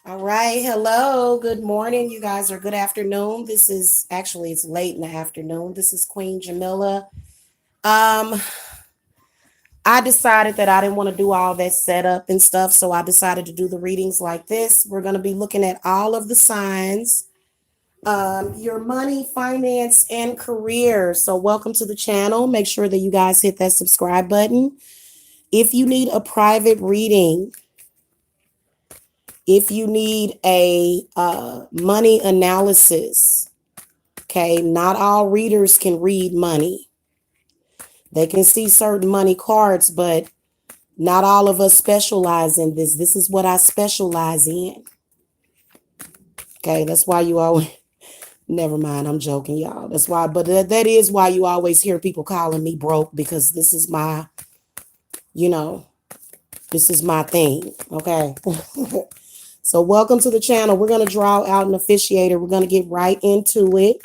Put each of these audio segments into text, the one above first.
All right. Hello. Good morning, you guys, or good afternoon. This is actually it's late in the afternoon. This is Queen Jamila. Um, I decided that I didn't want to do all that setup and stuff, so I decided to do the readings like this. We're going to be looking at all of the signs, your money, finance, and career. So, welcome to the channel. Make sure that you guys hit that subscribe button. If you need a private reading, if you need a money analysis, okay, not all readers can read money. They can see certain money cards, but not all of us specialize in this. This is what I specialize in. Okay, that's why you always, never mind, I'm joking, y'all. That's why, but that is why you always hear people calling me broke, because this is my, this is my thing, okay? So welcome to the channel. We're going to draw out an officiator. We're going to get right into it.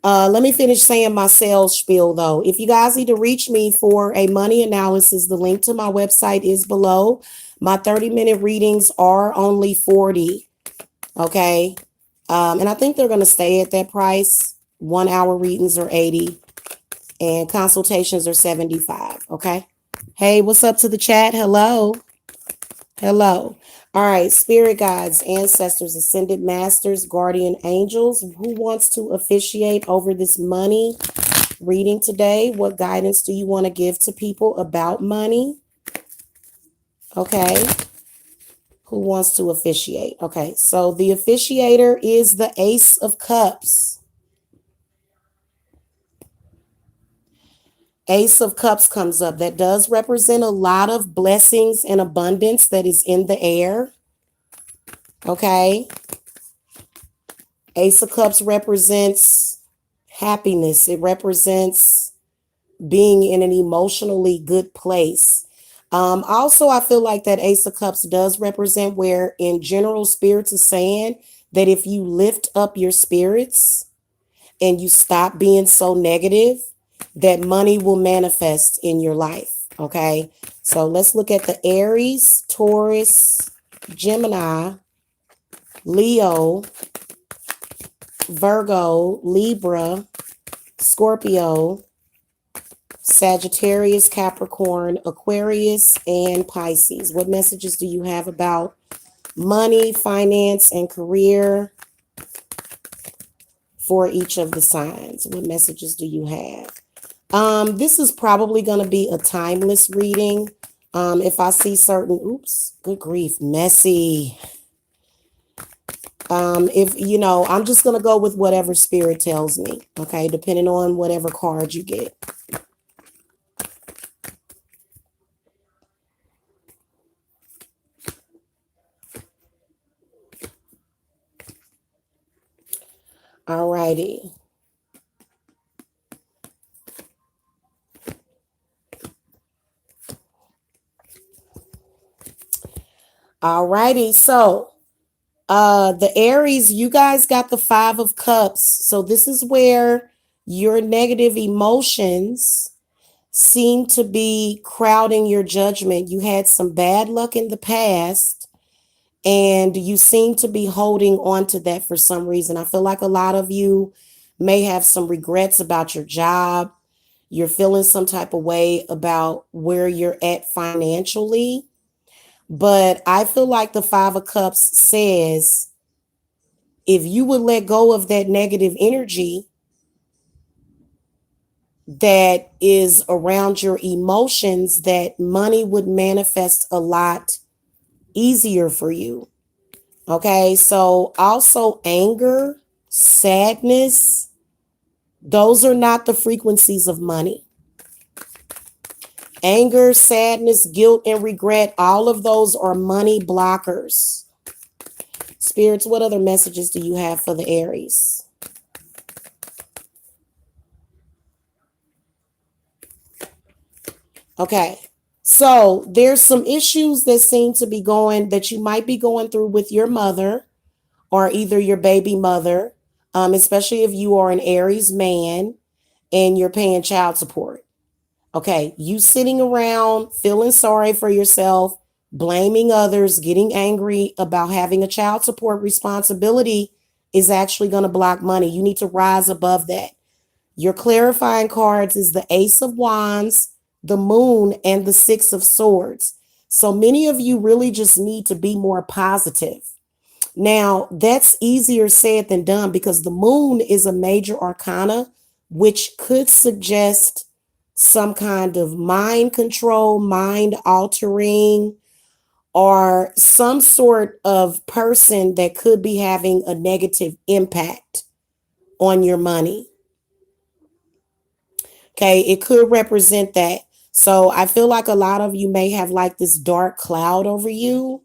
Let me finish saying my sales spiel, though. If you guys need to reach me for a money analysis, the link to my website is below. My 30-minute readings are only $40, okay? And I think they're going to stay at that price. 1 hour readings are $80, and consultations are $75, okay? Hey, what's up to the chat? Hello. Hello. All right, spirit guides, ancestors, ascended masters, guardian angels, who wants to officiate over this money reading today? What guidance do you want to give to people about money? Okay. Who wants to officiate? Okay, so the officiator is the Ace of Cups. Ace of Cups comes up. That does represent a lot of blessings and abundance that is in the air. Okay. Ace of Cups represents happiness. It represents being in an emotionally good place. Also, I feel like that Ace of Cups does represent where, in general, spirits are saying that if you lift up your spirits and you stop being so negative, that money will manifest in your life. Okay, so let's look at the Aries, Taurus, Gemini, Leo, Virgo, Libra, Scorpio, Sagittarius, Capricorn, Aquarius, and Pisces. What messages do you have about money, finance, and career for each of the signs? What messages do you have? This is probably going to be a timeless reading. If I see certain, oops, good grief, messy. I'm just going to go with whatever spirit tells me, okay, depending on whatever card you get. All righty. All righty. So, the Aries, you guys got the 5 of Cups. So this is where your negative emotions seem to be crowding your judgment. You had some bad luck in the past, and you seem to be holding on to that for some reason. I feel like a lot of you may have some regrets about your job. You're feeling some type of way about where you're at financially. But I feel like the 5 of Cups says, if you would let go of that negative energy, that is around your emotions, that money would manifest a lot easier for you. Okay, so also anger, sadness, those are not the frequencies of money. Anger, sadness, guilt, and regret, all of those are money blockers. Spirits, what other messages do you have for the Aries? Okay. So there's some issues that seem to be going, that you might be going through with your mother or either your baby mother, especially if you are an Aries man and you're paying child support. Okay. You sitting around feeling sorry for yourself, blaming others, getting angry about having a child support responsibility is actually going to block money. You need to rise above that. Your clarifying cards is the Ace of Wands, the Moon, and the Six of Swords. So many of you really just need to be more positive. Now, that's easier said than done because the Moon is a major arcana, which could suggest some kind of mind control, mind altering, or some sort of person that could be having a negative impact on your money. Okay, it could represent that. So I feel like a lot of you may have like this dark cloud over you.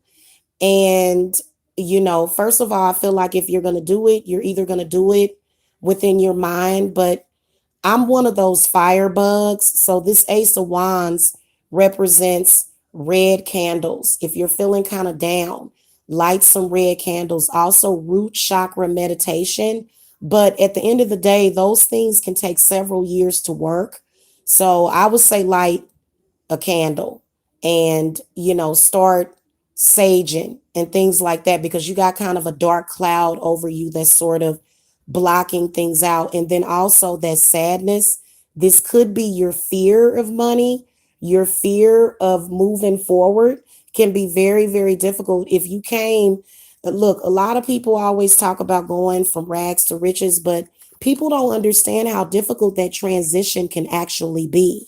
And, first of all, I feel like if you're going to do it, you're either going to do it within your mind, but I'm one of those firebugs. So this Ace of Wands represents red candles. If you're feeling kind of down, light some red candles. Also, root chakra meditation. But at the end of the day, those things can take several years to work. So I would say light a candle and start saging and things like that, because you got kind of a dark cloud over you that's sort of blocking things out. And then also that sadness, this could be your fear of money, your fear of moving forward, can be very, very difficult. If you came, look, a lot of people always talk about going from rags to riches, but people don't understand how difficult that transition can actually be.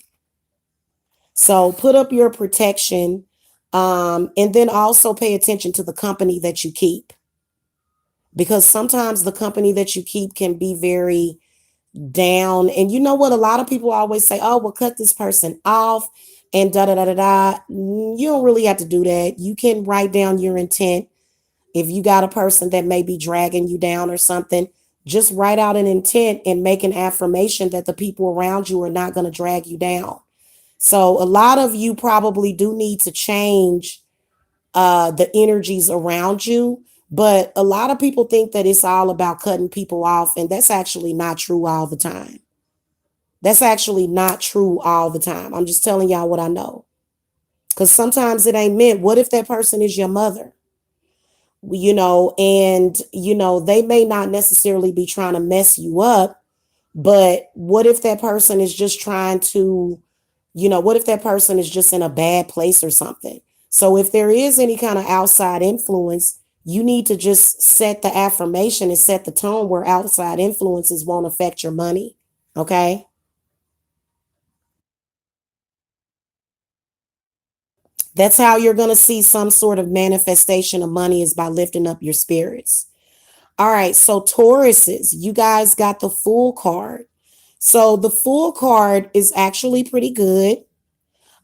So put up your protection, and then also pay attention to the company that you keep, because sometimes the company that you keep can be very down. And you know what? A lot of people always say, oh, well, cut this person off and da da da da da. You don't really have to do that. You can write down your intent. If you got a person that may be dragging you down or something, just write out an intent and make an affirmation that the people around you are not going to drag you down. So a lot of you probably do need to change the energies around you. But a lot of people think that it's all about cutting people off, and that's actually not true all the time. That's actually not true all the time. I'm just telling y'all what I know. Because sometimes it ain't meant. What if that person is your mother? They may not necessarily be trying to mess you up, but what if that person is just trying to, what if that person is just in a bad place or something? So if there is any kind of outside influence, you need to just set the affirmation and set the tone where outside influences won't affect your money. Okay. That's how you're going to see some sort of manifestation of money, is by lifting up your spirits. All right. So Tauruses, you guys got the Fool card. So the Fool card is actually pretty good.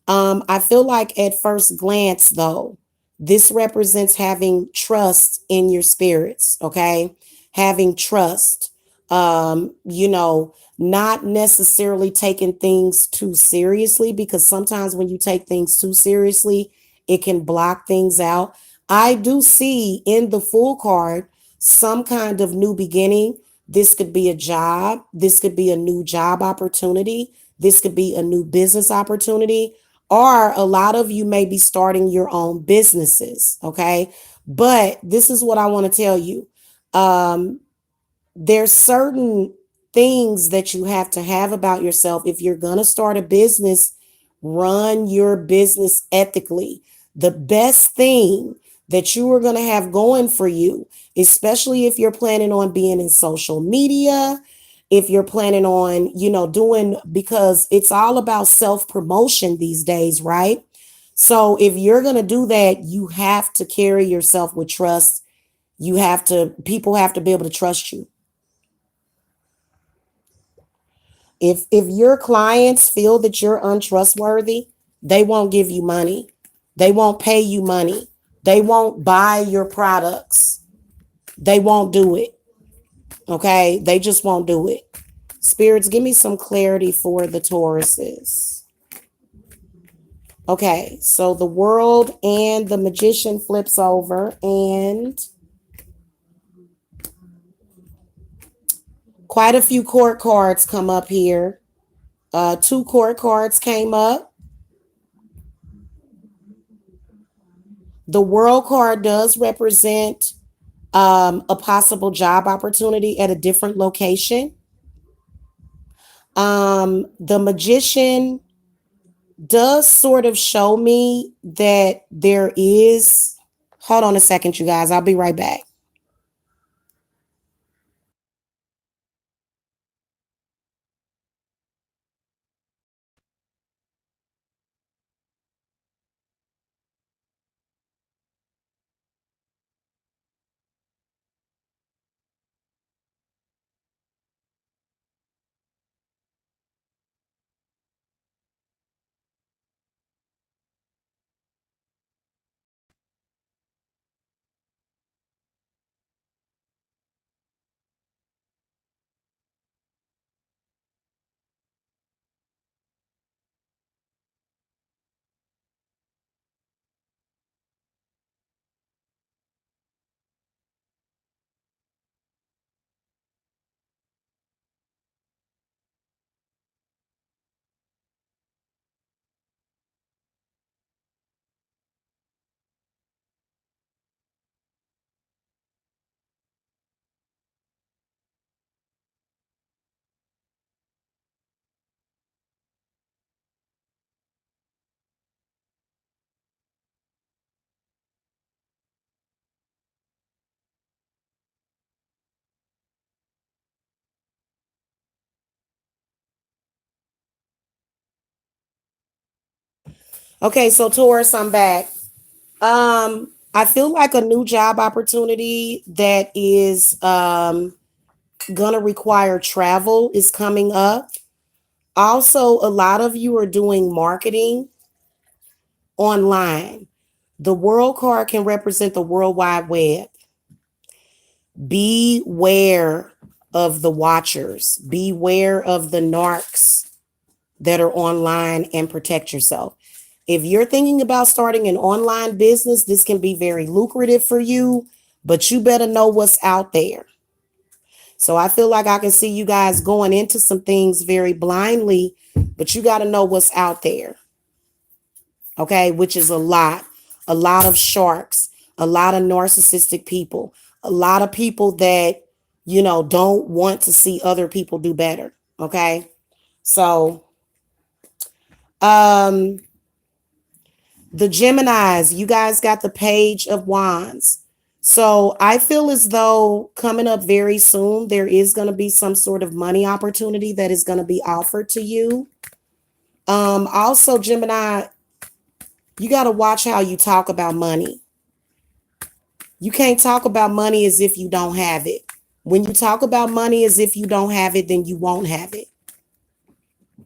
I feel like at first glance, though, this represents having trust in your spirits, okay? Having trust, not necessarily taking things too seriously, because sometimes when you take things too seriously, it can block things out. I do see in the Fool card some kind of new beginning. This could be a job, this could be a new job opportunity, this could be a new business opportunity, or a lot of you may be starting your own businesses. Okay. But this is what I want to tell you. Um, there's certain things that you have to have about yourself. If you're going to start a business, run your business ethically. The best thing that you are going to have going for you, especially if you're planning on being in social media if you're planning on, doing, because it's all about self promotion these days, right? So if you're going to do that, you have to carry yourself with trust. People have to be able to trust you. If your clients feel that you're untrustworthy, they won't give you money. They won't pay you money. They won't buy your products. They won't do it. Okay? They just won't do it. Spirits, give me some clarity for the Tauruses. Okay, so the world and the magician flips over, and quite a few court cards come up here. Two court cards came up. The world card does represent a possible job opportunity at a different location. The magician does sort of show me that there is. Hold on a second, you guys. I'll be right back. Okay, so Taurus, I'm back. I feel like a new job opportunity that is gonna require travel is coming up. Also, a lot of you are doing marketing online. The world card can represent the World Wide Web. Beware of the watchers. Beware of the narcs that are online, and protect yourself. If you're thinking about starting an online business, this can be very lucrative for you, but you better know what's out there. So I feel like I can see you guys going into some things very blindly, but you got to know what's out there. Okay, which is a lot of sharks, a lot of narcissistic people, a lot of people that, don't want to see other people do better. Okay, so um, the Geminis, you guys got the Page of Wands. So I feel as though coming up very soon, there is going to be some sort of money opportunity that is going to be offered to you. Also, Gemini, you got to watch how you talk about money. You can't talk about money as if you don't have it. When you talk about money as if you don't have it, then you won't have it.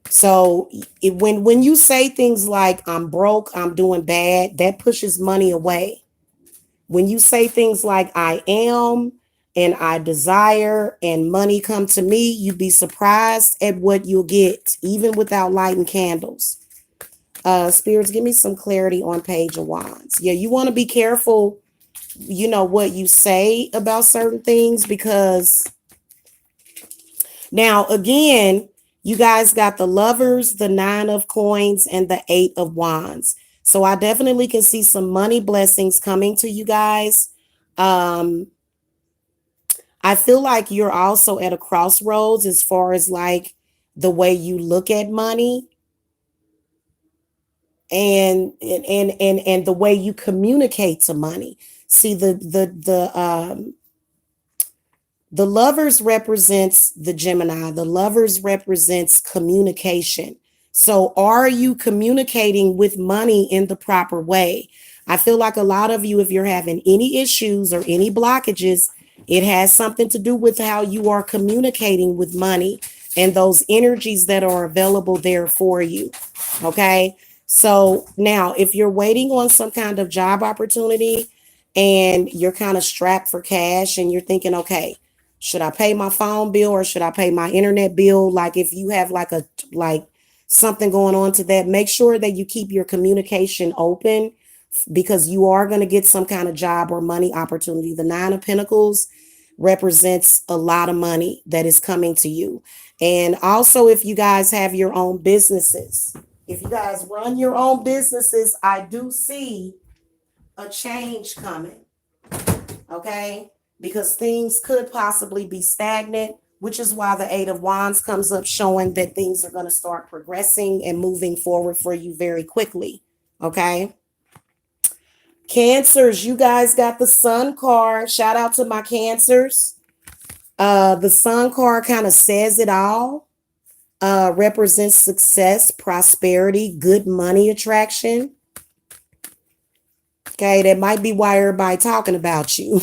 So when you say things like I'm broke, I'm doing bad, that pushes money away. When you say things like I am and I desire and money come to me, you'd be surprised at what you'll get, even without lighting candles. Spirits, give me some clarity on Page of Wands. Yeah, you want to be careful, what you say about certain things, because now again, you guys got the Lovers, the Nine of Coins, and the Eight of Wands. So I definitely can see some money blessings coming to you guys. Um, I feel like you're also at a crossroads as far as like the way you look at money, and the way you communicate to money. See, The lovers represents the Gemini. The lovers represents communication. So are you communicating with money in the proper way? I feel like a lot of you, if you're having any issues or any blockages, it has something to do with how you are communicating with money and those energies that are available there for you. Okay. So now, if you're waiting on some kind of job opportunity and you're kind of strapped for cash and you're thinking, okay, should I pay my phone bill or should I pay my internet bill? Like if you have like something going on to that, make sure that you keep your communication open because you are going to get some kind of job or money opportunity. The Nine of Pentacles represents a lot of money that is coming to you. And also, if you guys have your own businesses, if you guys run your own businesses, I do see a change coming. Okay, because things could possibly be stagnant, which is why the Eight of Wands comes up showing that things are going to start progressing and moving forward for you very quickly. Okay. Cancers, you guys got the Sun card. Shout out to my Cancers. The Sun card kind of says it all. Represents success, prosperity, good money attraction. Okay, that might be why everybody talking about you.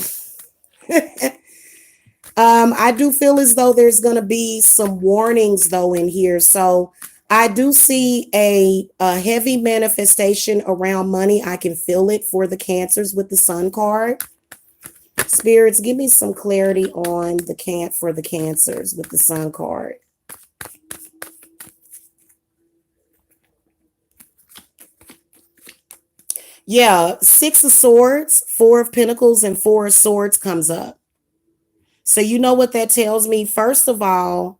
I do feel as though there's going to be some warnings though in here. So I do see a heavy manifestation around money. I can feel it for the Cancers with the Sun card. Spirits, give me some clarity on for the Cancers with the Sun card. Yeah, Six of Swords, Four of Pentacles, and Four of Swords comes up. So you know what that tells me? First of all,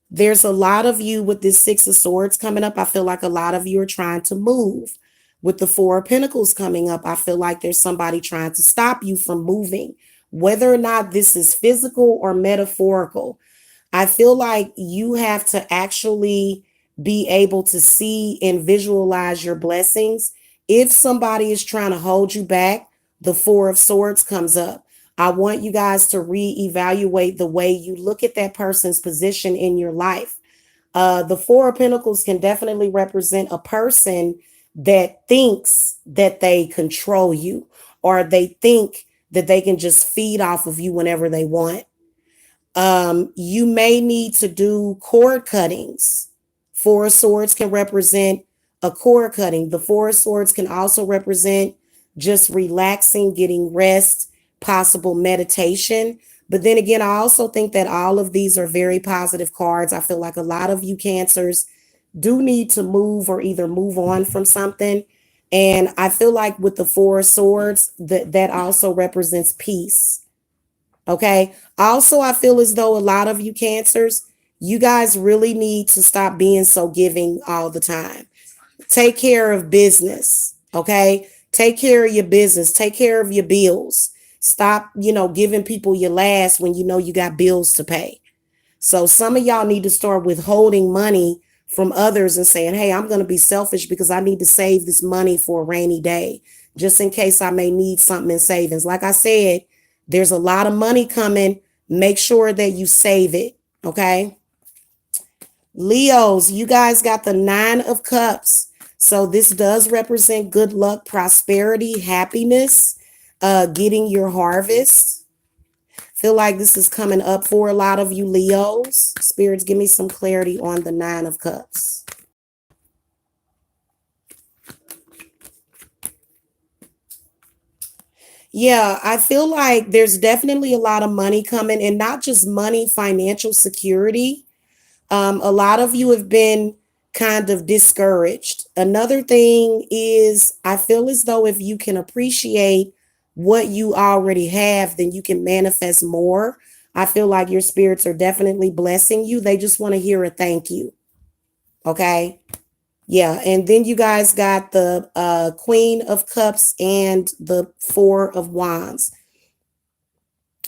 there's a lot of you with this Six of Swords coming up. I feel like a lot of you are trying to move. With the Four of Pentacles coming up, I feel like there's somebody trying to stop you from moving. Whether or not this is physical or metaphorical, I feel like you have to actually be able to see and visualize your blessings. If somebody is trying to hold you back, the Four of Swords comes up. I want you guys to reevaluate the way you look at that person's position in your life. The Four of Pentacles can definitely represent a person that thinks that they control you, or they think that they can just feed off of you whenever they want. You may need to do cord cuttings. Four of Swords can represent a cord cutting. The Four of Swords can also represent just relaxing, getting rest, possible meditation. But then again, I also think that all of these are very positive cards. I feel like a lot of you Cancers do need to move or either move on from something. And I feel like with the Four of Swords, that also represents peace. Okay. Also, I feel as though a lot of you Cancers, you guys really need to stop being so giving all the time. Take care of business. Okay. Take care of your business. Take care of your bills. Stop, giving people your last when you know you got bills to pay. So some of y'all need to start withholding money from others and saying, hey, I'm going to be selfish because I need to save this money for a rainy day, just in case I may need something in savings. Like I said, there's a lot of money coming. Make sure that you save it. Okay. Leos, you guys got the Nine of Cups. So this does represent good luck, prosperity, happiness, getting your harvest. Feel like this is coming up for a lot of you Leos. Spirits, give me some clarity on the Nine of Cups. Yeah, I feel like there's definitely a lot of money coming, and not just money, financial security. A lot of you have been kind of discouraged. Another thing is, I feel as though if you can appreciate what you already have, then you can manifest more. I feel like your spirits are definitely blessing you. They just want to hear a thank you. Okay. Yeah. And then you guys got the Queen of Cups and the Four of Wands.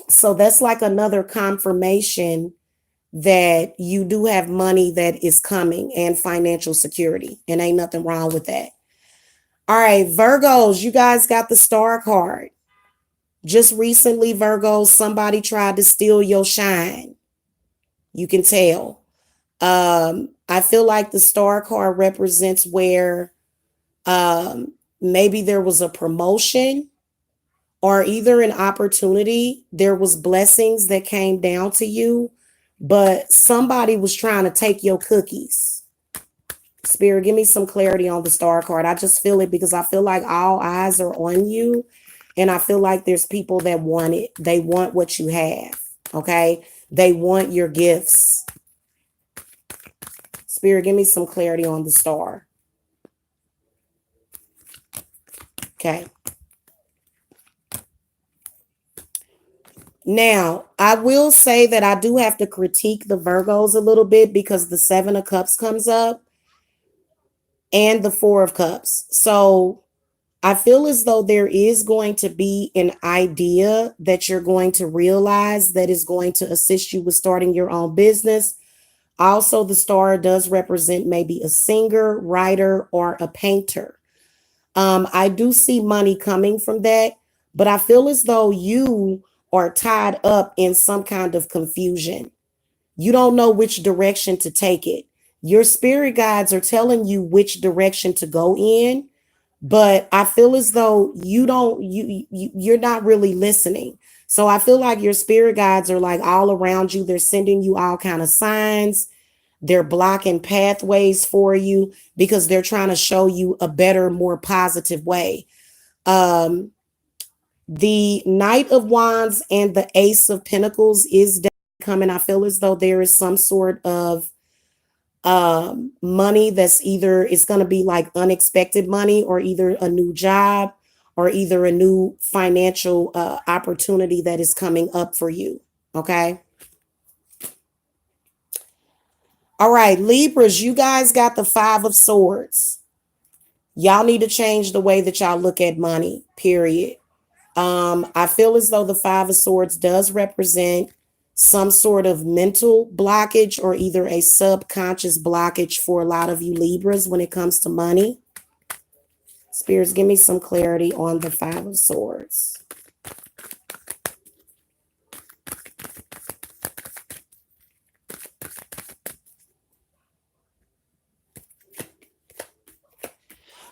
So that's like another confirmation that you do have money that is coming and financial security, and ain't nothing wrong with that. All right, Virgos, you guys got the Star card. Just recently, Virgo, somebody tried to steal your shine. You can tell. I feel like the star card represents where maybe there was a promotion or either an opportunity. There was blessings that came down to you, but somebody was trying to take your cookies. Spirit, give me some clarity on the star card. I just feel it because I feel like all eyes are on you. And I feel like there's people that want it. They want what you have. Okay. They want your gifts. Spirit, give me some clarity on the star. Okay. Now, I will say that I do have to critique the Virgos a little bit because the Seven of Cups comes up and the Four of Cups. So I feel as though there is going to be an idea that you're going to realize that is going to assist you with starting your own business. Also, the star does represent maybe a singer, writer, or a painter. I do see money coming from that, but I feel as though you are tied up in some kind of confusion. You don't know which direction to take it. Your spirit guides are telling you which direction to go in, but I feel as though you're not really listening. So I feel like your spirit guides are like all around you. They're sending you all kind of signs. They're blocking pathways for you because they're trying to show you a better, more positive way. Um, the Knight of Wands and the Ace of Pentacles is coming. I feel as though there is some sort of money that's either it's going to be like unexpected money or either a new job or either a new financial opportunity that is coming up for you. Okay. All right, Libras, you guys got the Five of Swords. Y'all need to change the way that y'all look at money, period. I feel as though the Five of Swords does represent some sort of mental blockage or either a subconscious blockage for a lot of you Libras when it comes to money. Spirits, give me some clarity on the Five of Swords.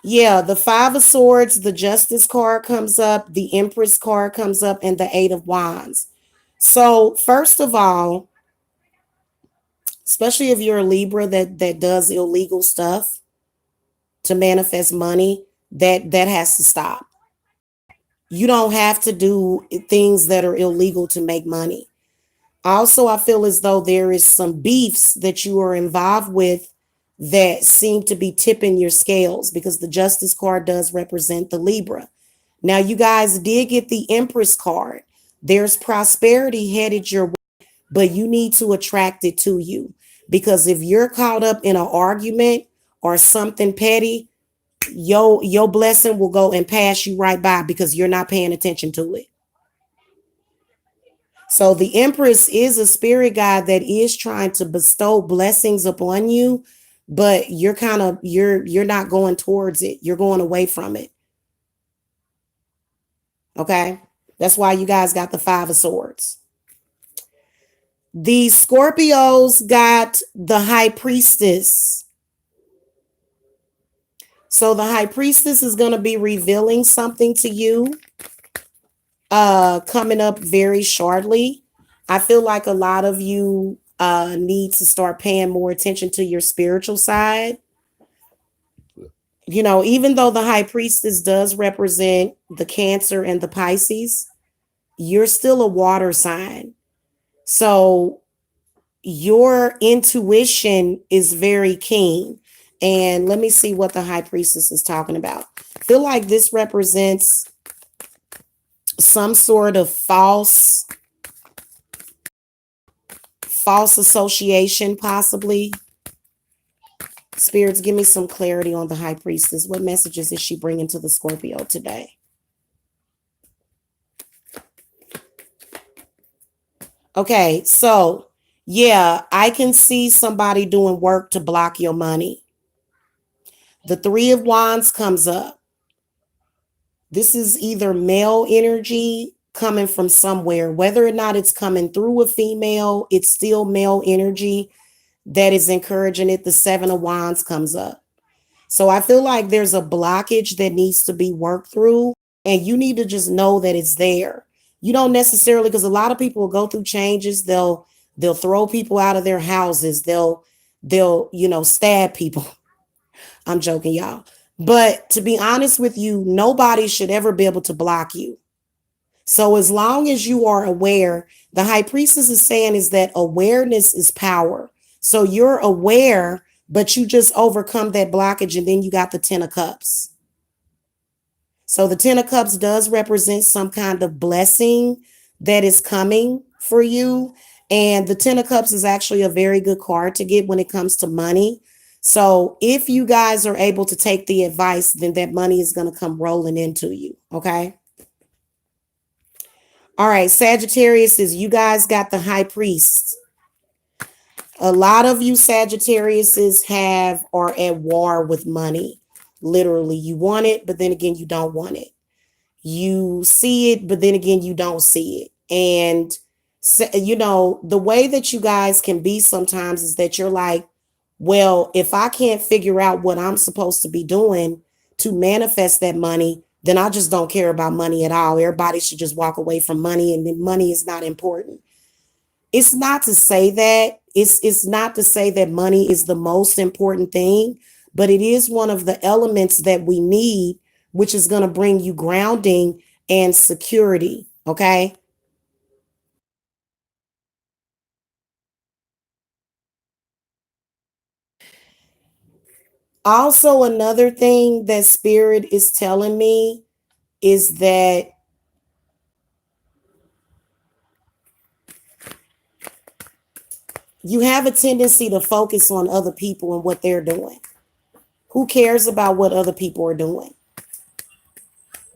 Yeah, the Five of Swords, the Justice card comes up, the Empress card comes up, and the Eight of Wands. So, first of all, especially if you're a Libra that does illegal stuff to manifest money, that has to stop. You don't have to do things that are illegal to make money. Also, I feel as though there is some beefs that you are involved with that seem to be tipping your scales because the Justice card does represent the Libra. Now, you guys did get the Empress card. There's prosperity headed your way, but you need to attract it to you because if you're caught up in an argument or something petty, your blessing will go and pass you right by because you're not paying attention to it. So the Empress is a spirit guide that is trying to bestow blessings upon you, but you're not going towards it. You're going away from it. Okay? That's why you guys got the Five of Swords. The Scorpios got the High Priestess. So the High Priestess is going to be revealing something to you coming up very shortly. I feel like a lot of you need to start paying more attention to your spiritual side. You know, even though the High Priestess does represent the Cancer and the Pisces, you're still a water sign. So your intuition is very keen. And let me see what the High Priestess is talking about. I feel like this represents some sort of false association, possibly. Spirits, give me some clarity on the High Priestess. What messages is she bringing to the Scorpio today? Okay, so yeah, I can see somebody doing work to block your money. The Three of Wands comes up. This is either male energy coming from somewhere. Whether or not it's coming through a female, it's still male energy that is encouraging it. The Seven of Wands comes up. So I feel like there's a blockage that needs to be worked through, and you need to just know that it's there. You don't necessarily, because a lot of people will go through changes. They'll throw people out of their houses. They'll stab people. I'm joking, y'all. But to be honest with you, nobody should ever be able to block you. So as long as you are aware, the high priestess is saying is that awareness is power. So you're aware, but you just overcome that blockage, and then you got the 10 of cups. So the 10 of cups does represent some kind of blessing that is coming for you. And the 10 of cups is actually a very good card to get when it comes to money. So if you guys are able to take the advice, then that money is going to come rolling into you. Okay. All right, Sagittarius, is you guys got the high priest. A lot of you Sagittariuses are at war with money. Literally, you want it, but then again, you don't want it. You see it, but then again, you don't see it. And the way that you guys can be sometimes is that you're like, well, if I can't figure out what I'm supposed to be doing to manifest that money, then I just don't care about money at all. Everybody should just walk away from money, and then money is not important. It's not to say that. It's not to say that money is the most important thing, but it is one of the elements that we need, which is going to bring you grounding and security. Okay. Also, another thing that Spirit is telling me is that you have a tendency to focus on other people and what they're doing. Who cares about what other people are doing?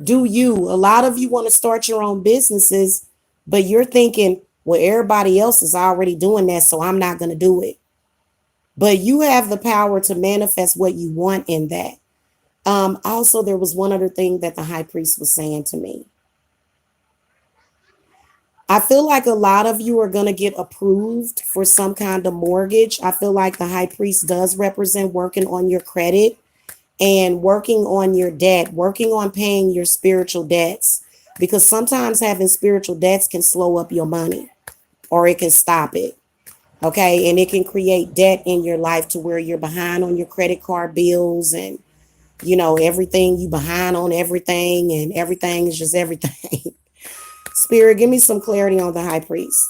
Do you? A lot of you want to start your own businesses, but you're thinking, well, everybody else is already doing that, so I'm not going to do it. But you have the power to manifest what you want in that. Also, there was one other thing that the high priest was saying to me. I feel like a lot of you are going to get approved for some kind of mortgage. I feel like the high priest does represent working on your credit and working on your debt, working on paying your spiritual debts, because sometimes having spiritual debts can slow up your money, or it can stop it. Okay. And it can create debt in your life to where you're behind on your credit card bills, and everything, you behind on everything, and everything is just everything. Spirit, give me some clarity on the high priest.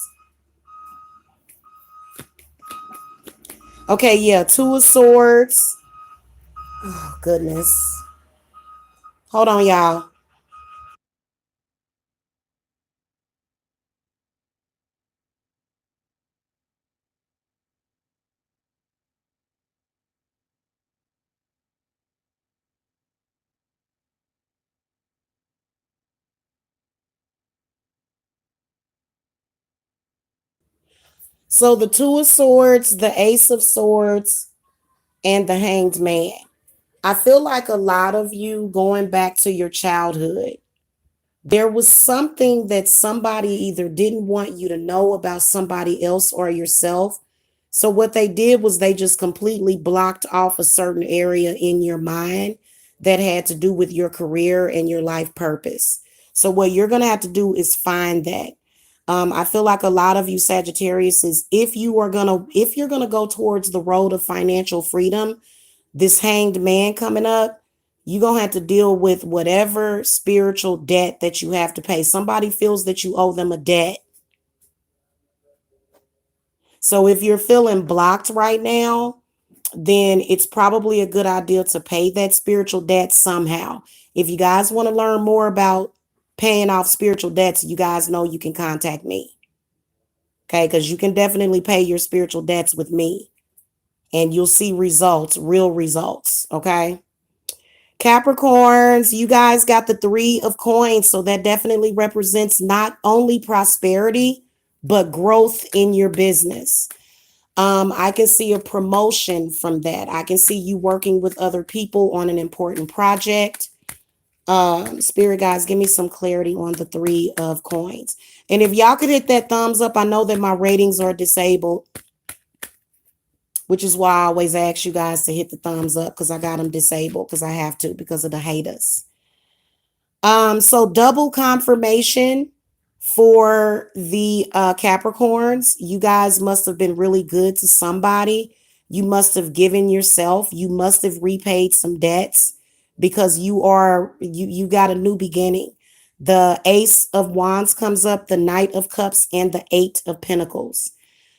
Okay, yeah, two of swords. Oh, goodness. Hold on, y'all. So the two of swords, the ace of swords, and the hanged man. I feel like a lot of you going back to your childhood, there was something that somebody either didn't want you to know about somebody else or yourself. So what they did was they just completely blocked off a certain area in your mind that had to do with your career and your life purpose. So what you're going to have to do is find that. I feel like a lot of you Sagittarius is, if you're gonna go towards the road of financial freedom, this hanged man coming up, you're gonna have to deal with whatever spiritual debt that you have to pay. Somebody feels that you owe them a debt. So if you're feeling blocked right now, then it's probably a good idea to pay that spiritual debt somehow. If you guys want to learn more about paying off spiritual debts, you guys know you can contact me. Okay, because you can definitely pay your spiritual debts with me, and you'll see results, real results. Okay. Capricorns, you guys got the three of coins. So that definitely represents not only prosperity, but growth in your business. I can see a promotion from that. I can see you working with other people on an important project. Spirit guys, give me some clarity on the three of coins. And if y'all could hit that thumbs up, I know that my ratings are disabled, which is why I always ask you guys to hit the thumbs up, because I got them disabled because I have to, because of the haters. So double confirmation for the Capricorns. You guys must have been really good to somebody. You must have given yourself. You must have repaid some debts, because you got a new beginning. The Ace of Wands comes up, the Knight of Cups, and the Eight of Pentacles.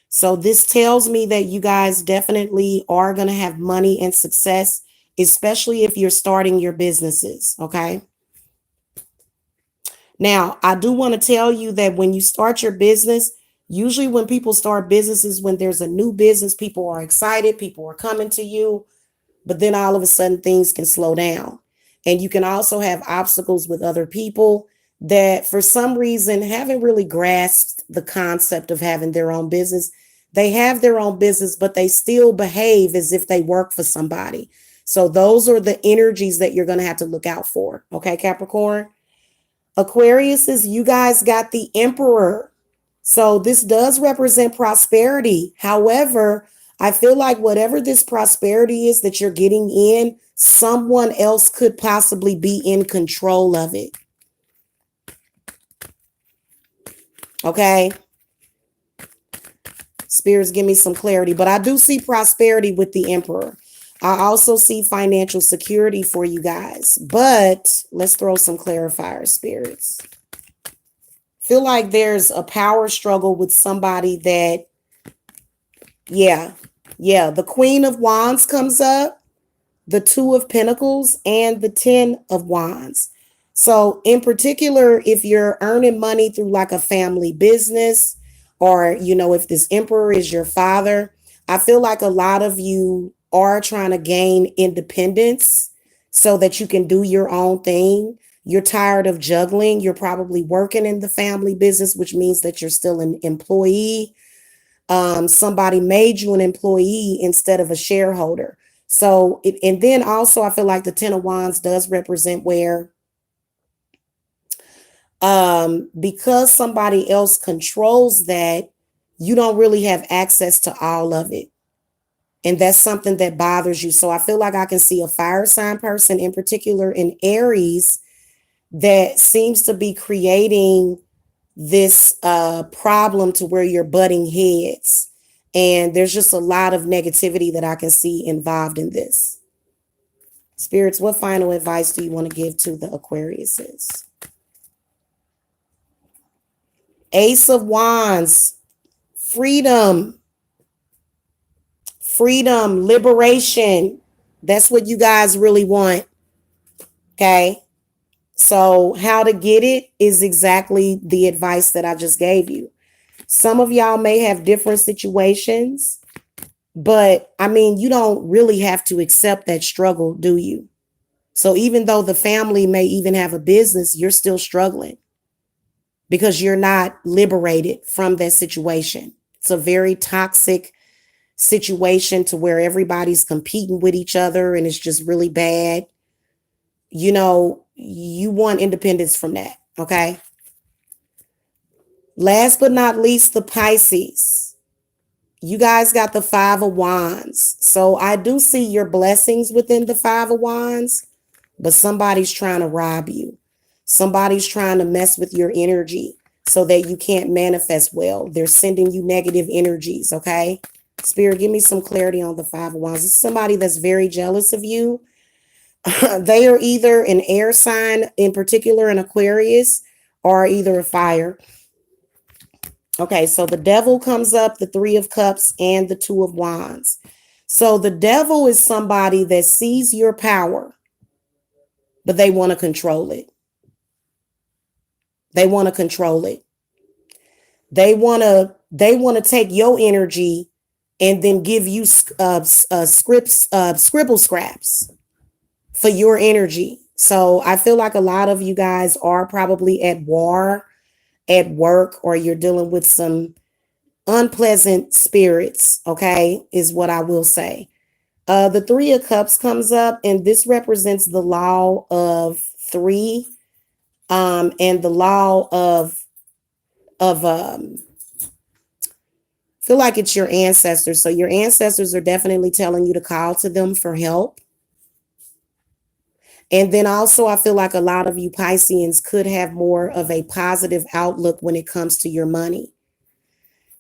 So this tells me that you guys definitely are going to have money and success, especially if you're starting your businesses, okay? Now, I do want to tell you that when you start your business, usually when people start businesses, when there's a new business, people are excited, people are coming to you, but then all of a sudden things can slow down. And you can also have obstacles with other people that for some reason haven't really grasped the concept of having their own business. They have their own business, but they still behave as if they work for somebody. So those are the energies that you're going to have to look out for. Okay, Capricorn? Aquarius is, you guys got the Emperor. So this does represent prosperity. However, I feel like whatever this prosperity is that you're getting in, someone else could possibly be in control of it. Okay. Spirits, give me some clarity. But I do see prosperity with the Emperor. I also see financial security for you guys. But let's throw some clarifiers, spirits. Feel like there's a power struggle with somebody that, yeah, the Queen of Wands comes up, the Two of Pentacles, and the Ten of Wands. So in particular, if you're earning money through like a family business, or, if this Emperor is your father, I feel like a lot of you are trying to gain independence so that you can do your own thing. You're tired of juggling. You're probably working in the family business, which means that you're still an employee. Somebody made you an employee instead of a shareholder. So, and then also I feel like the Ten of Wands does represent where, because somebody else controls that, you don't really have access to all of it. And that's something that bothers you. So I feel like I can see a fire sign person, in particular in Aries, that seems to be creating this problem to where you're butting heads. And there's just a lot of negativity that I can see involved in this. Spirits, what final advice do you want to give to the Aquariuses? Ace of Wands, freedom, liberation. That's what you guys really want. Okay. So how to get it is exactly the advice that I just gave you. Some of y'all may have different situations, but I mean, you don't really have to accept that struggle, do you? So even though the family may even have a business, you're still struggling because you're not liberated from that situation. It's a very toxic situation to where everybody's competing with each other and it's just really bad. You want independence from that. Okay. Last but not least, the Pisces. You guys got the Five of Wands. So I do see your blessings within the Five of Wands, but somebody's trying to rob you. Somebody's trying to mess with your energy so that you can't manifest well. They're sending you negative energies. Okay. Spirit, give me some clarity on the Five of Wands. It's somebody that's very jealous of you. They are either an air sign, in particular an Aquarius, or either a fire. Okay, so the Devil comes up, the Three of Cups, and the Two of Wands. So the Devil is somebody that sees your power, but they want to control it. They want to control it. They want to take your energy and then give you scribble scraps for your energy. So I feel like a lot of you guys are probably at war at work, or you're dealing with some unpleasant spirits, okay, is what I will say. The Three of Cups comes up, and this represents the law of 3, and the law of feel like it's your ancestors. So your ancestors are definitely telling you to call to them for help. And then also, I feel like a lot of you Pisceans could have more of a positive outlook when it comes to your money.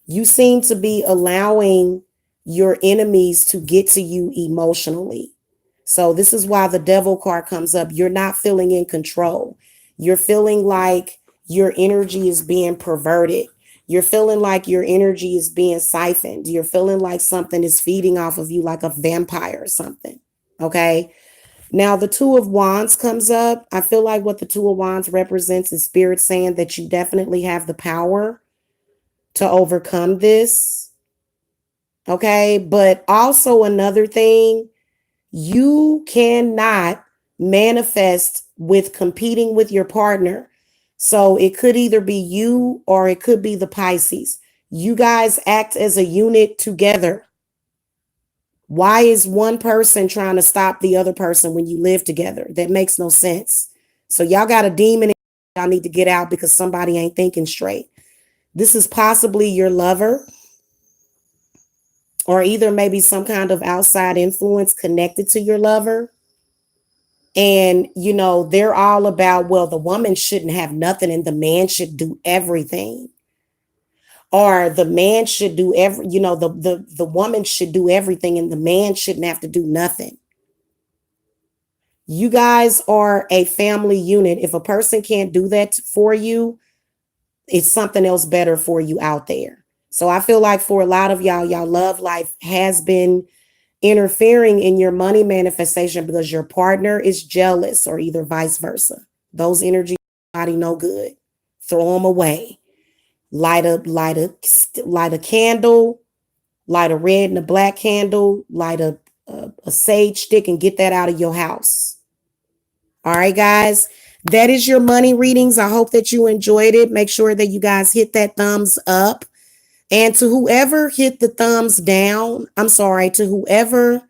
You seem to be allowing your enemies to get to you emotionally. So this is why the devil card comes up. You're not feeling in control. You're feeling like your energy is being perverted. You're feeling like your energy is being siphoned. You're feeling like something is feeding off of you like a vampire or something. Okay. Now the Two of Wands comes up. I feel like what the Two of Wands represents is spirit saying that you definitely have the power to overcome this. Okay. But also another thing, you cannot manifest with competing with your partner. So it could either be you or it could be the Pisces. You guys act as a unit together. Why is one person trying to stop the other person when you live together? That makes no sense. So y'all got a demon y'all need to get out because somebody ain't thinking straight. This is possibly your lover or either maybe some kind of outside influence connected to your lover. And, they're all about, well, the woman shouldn't have nothing and the man should do everything. Or the man should do the woman should do everything and the man shouldn't have to do nothing. You guys are a family unit. If a person can't do that for you, it's something else better for you out there. So I feel like for a lot of y'all love life has been interfering in your money manifestation because your partner is jealous or either vice versa. Those energies body no good. Throw them away. Light a candle, light a red and a black candle, light a sage stick and get that out of your house. All right, guys. That is your money readings. I hope that you enjoyed it. Make sure that you guys hit that thumbs up. And to whoever hit the thumbs down, I'm sorry, to whoever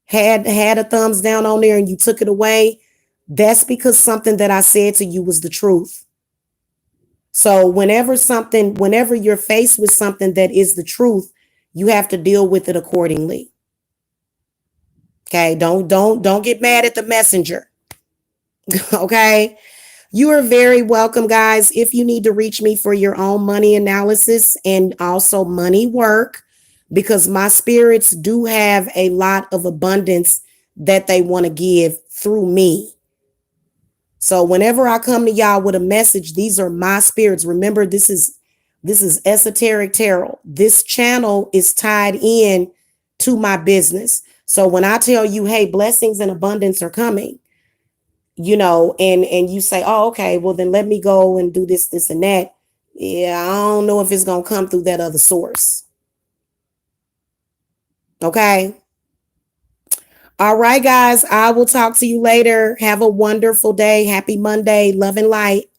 had a thumbs down on there and you took it away, that's because something that I said to you was the truth. So whenever you're faced with something that is the truth, you have to deal with it accordingly. Okay, don't get mad at the messenger. Okay? You are very welcome, guys. If you need to reach me for your own money analysis and also money work, because my spirits do have a lot of abundance that they want to give through me. So whenever I come to y'all with a message, these are my spirits. Remember, this is esoteric tarot. This channel is tied in to my business. So when I tell you, hey, blessings and abundance are coming, and you say, oh, okay, well then let me go and do this and that. Yeah, I don't know if it's going to come through that other source. Okay. All right, guys, I will talk to you later. Have a wonderful day. Happy Monday. Love and light.